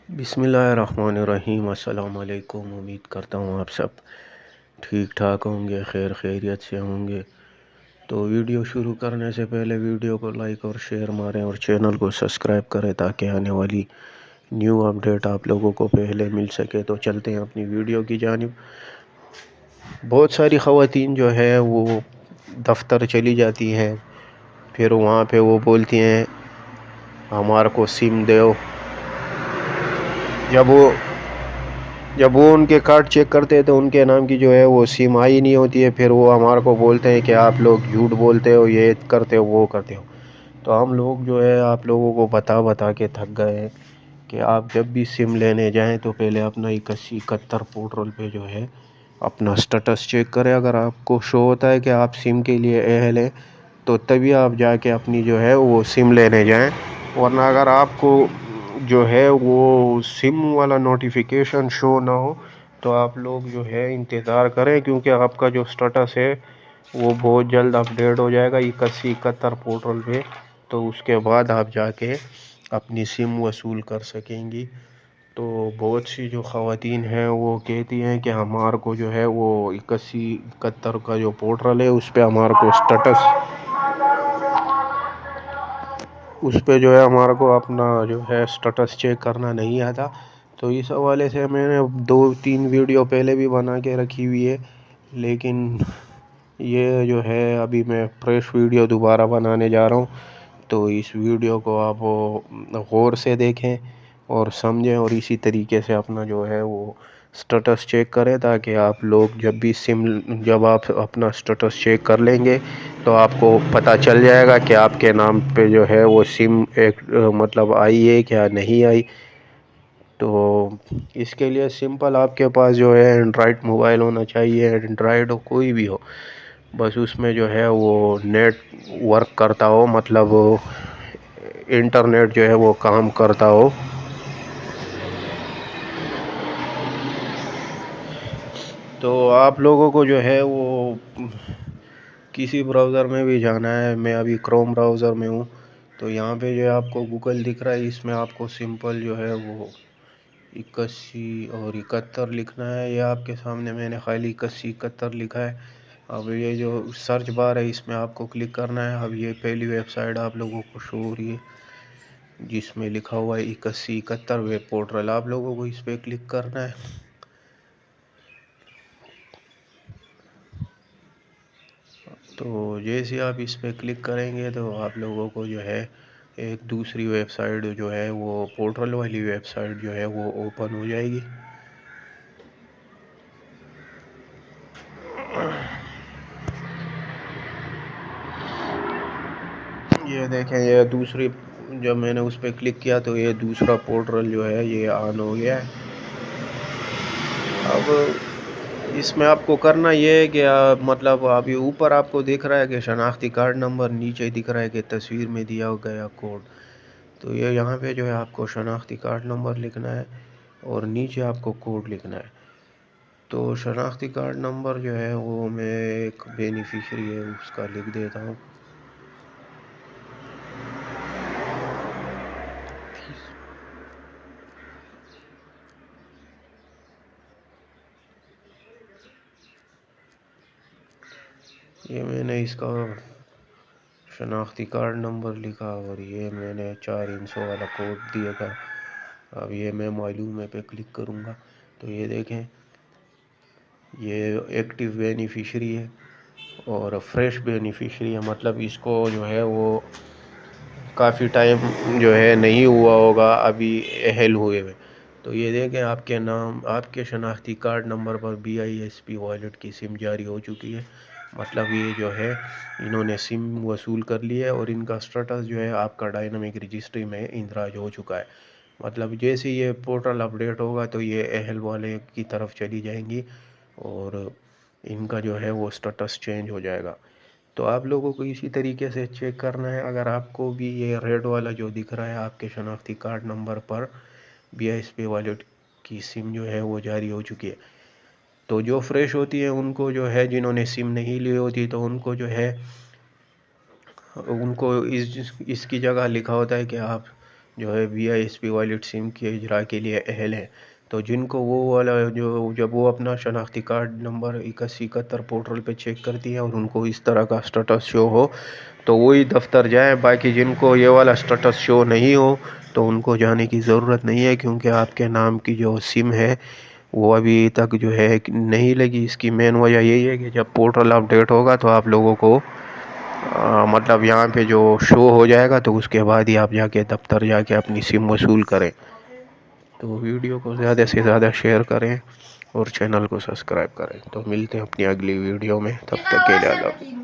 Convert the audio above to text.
بسم اللہ الرحمن الرحیم۔ السلام علیکم۔ امید کرتا ہوں آپ سب ٹھیک ٹھاک ہوں گے، خیر خیریت سے ہوں گے۔ تو ویڈیو شروع کرنے سے پہلے ویڈیو کو لائک اور شیئر ماریں اور چینل کو سبسکرائب کریں تاکہ آنے والی نیو اپڈیٹ آپ لوگوں کو پہلے مل سکے۔ تو چلتے ہیں اپنی ویڈیو کی جانب۔ بہت ساری خواتین جو ہے وہ دفتر چلی جاتی ہیں، پھر وہاں پہ وہ بولتی ہیں ہمارے کو سم دو۔ جب وہ ان کے کارڈ چیک کرتے ہیں تو ان کے نام کی جو ہے وہ سم آئی نہیں ہوتی ہے، پھر وہ ہمارے کو بولتے ہیں کہ آپ لوگ جھوٹ بولتے ہو، یہ کرتے ہو وہ کرتے ہو۔ تو ہم لوگ جو ہے آپ لوگوں کو بتا کے تھک گئے ہیں کہ آپ جب بھی سم لینے جائیں تو پہلے اپنا 8171 پورٹل پہ جو ہے اپنا سٹیٹس چیک کریں۔ اگر آپ کو شو ہوتا ہے کہ آپ سم کے لیے اہل ہیں تو تبھی آپ جا کے اپنی جو ہے وہ سم لینے جائیں، ورنہ اگر آپ کو جو ہے وہ سم والا نوٹیفیکیشن شو نہ ہو تو آپ لوگ جو ہے انتظار کریں، کیونکہ آپ کا جو سٹیٹس ہے وہ بہت جلد اپڈیٹ ہو جائے گا 8171 پورٹل پہ۔ تو اس کے بعد آپ جا کے اپنی سم وصول کر سکیں گی۔ تو بہت سی جو خواتین ہیں وہ کہتی ہیں کہ ہمارے کو جو ہے وہ 8171 کا جو پورٹل ہے اس پہ ہمارے کو جو ہے ہمارے کو اپنا جو ہے سٹیٹس چیک کرنا نہیں آتا۔ تو اس حوالے سے میں نے 2-3 ویڈیو پہلے بھی بنا کے رکھی ہوئی ہے، لیکن یہ جو ہے ابھی میں فریش ویڈیو دوبارہ بنانے جا رہا ہوں۔ تو اس ویڈیو کو آپ غور سے دیکھیں اور سمجھیں اور اسی طریقے سے اپنا جو ہے وہ سٹیٹس چیک کریں، تاکہ آپ لوگ جب آپ اپنا سٹیٹس چیک کر لیں گے تو آپ کو پتہ چل جائے گا کہ آپ کے نام پہ جو ہے وہ سم مطلب آئی ہے کیا نہیں آئی۔ تو اس کے لیے سمپل آپ کے پاس جو ہے اینڈرائڈ موبائل ہونا چاہیے، اینڈرائڈ ہو کوئی بھی ہو، بس اس میں جو ہے وہ نیٹ ورک کرتا ہو، مطلب انٹرنیٹ جو ہے وہ کام کرتا ہو۔ تو آپ لوگوں کو جو ہے وہ کسی براؤزر میں بھی جانا ہے، میں ابھی کروم براؤزر میں ہوں، تو یہاں پہ جو ہے آپ کو گوگل دکھ رہا ہے، اس میں آپ کو سمپل جو ہے وہ 81 اور 71 لکھنا ہے۔ یہ آپ کے سامنے میں نے خالی 8171 لکھا ہے۔ اب یہ جو سرچ بار ہے اس میں آپ کو کلک کرنا ہے۔ اب یہ پہلی ویب سائٹ آپ لوگوں کو شو ہو رہی ہے جس میں لکھا ہوا ہے 8171 ویب پورٹل، آپ لوگوں کو اس پہ کلک کرنا ہے۔ تو جیسے آپ اس پہ کلک کریں گے تو آپ لوگوں کو جو ہے ایک دوسری ویب سائٹ جو ہے وہ پورٹل والی ویب سائٹ جو ہے وہ اوپن ہو جائے گی۔ یہ دیکھیں، یہ دوسری جب میں نے اس پہ کلک کیا تو یہ دوسرا پورٹل جو ہے یہ آن ہو گیا ہے۔ اب اس میں آپ کو کرنا یہ ہے کہ مطلب ابھی اوپر آپ کو دکھ رہا ہے کہ شناختی کارڈ نمبر، نیچے دکھ رہا ہے کہ تصویر میں دیا گیا کوڈ۔ تو یہ یہاں پہ جو ہے آپ کو شناختی کارڈ نمبر لکھنا ہے اور نیچے آپ کو کوڈ لکھنا ہے۔ تو شناختی کارڈ نمبر جو ہے وہ میں ایک بینیفیشری ہے اس کا لکھ دیتا ہوں۔ یہ میں نے اس کا شناختی کارڈ نمبر لکھا اور یہ میں نے 4 ہندسوں والا کوڈ دیا تھا۔ اب یہ میں معلومے پہ کلک کروں گا تو یہ دیکھیں یہ ایکٹیو بینیفیشری ہے اور فریش بینیفیشری ہے، مطلب اس کو جو ہے وہ کافی ٹائم جو ہے نہیں ہوا ہوگا ابھی اہل ہوئے ہوئے۔ تو یہ دیکھیں آپ کے نام، آپ کے شناختی کارڈ نمبر پر BISP والیٹ کی سم جاری ہو چکی ہے، مطلب یہ جو ہے انہوں نے سم وصول کر لی ہے اور ان کا سٹیٹس جو ہے آپ کا ڈائنامک رجسٹری میں اندراج ہو چکا ہے۔ مطلب جیسے یہ پورٹل اپڈیٹ ہوگا تو یہ اہل والے کی طرف چلی جائیں گی اور ان کا جو ہے وہ سٹیٹس چینج ہو جائے گا۔ تو آپ لوگوں کو اسی طریقے سے چیک کرنا ہے۔ اگر آپ کو بھی یہ ریڈ والا جو دکھ رہا ہے آپ کے شناختی کارڈ نمبر پر BISP والیٹ کی سم جو ہے وہ جاری ہو چکی ہے، تو جو فریش ہوتی ہے ان کو جو ہے جنہوں نے سم نہیں لی ہوتی تو ان کو جو ہے ان کو اس کی جگہ لکھا ہوتا ہے کہ آپ جو ہے VISP والیٹ سم کے اجرا کے لیے اہل ہیں. تو جن کو وہ والا جو جب وہ اپنا شناختی کارڈ نمبر 8171 پورٹل پہ چیک کرتی ہیں اور ان کو اس طرح کا اسٹیٹس شو ہو تو وہی دفتر جائیں. باقی جن کو یہ والا اسٹیٹس شو نہیں ہو تو ان کو جانے کی ضرورت نہیں ہے، کیونکہ آپ کے نام کی جو سم ہے وہ ابھی تک جو ہے نہیں لگی. اس کی مین وجہ یہی ہے کہ جب پورٹل اپڈیٹ ہوگا تو آپ لوگوں کو مطلب یہاں پہ جو شو ہو جائے گا تو اس کے بعد ہی آپ جا کے دفتر جا کے اپنی سم وصول کریں. تو ویڈیو کو زیادہ سے زیادہ شیئر کریں اور چینل کو سبسکرائب کریں. تو ملتے ہیں اپنی اگلی ویڈیو میں، تب تک کے لیے اللہ حافظ.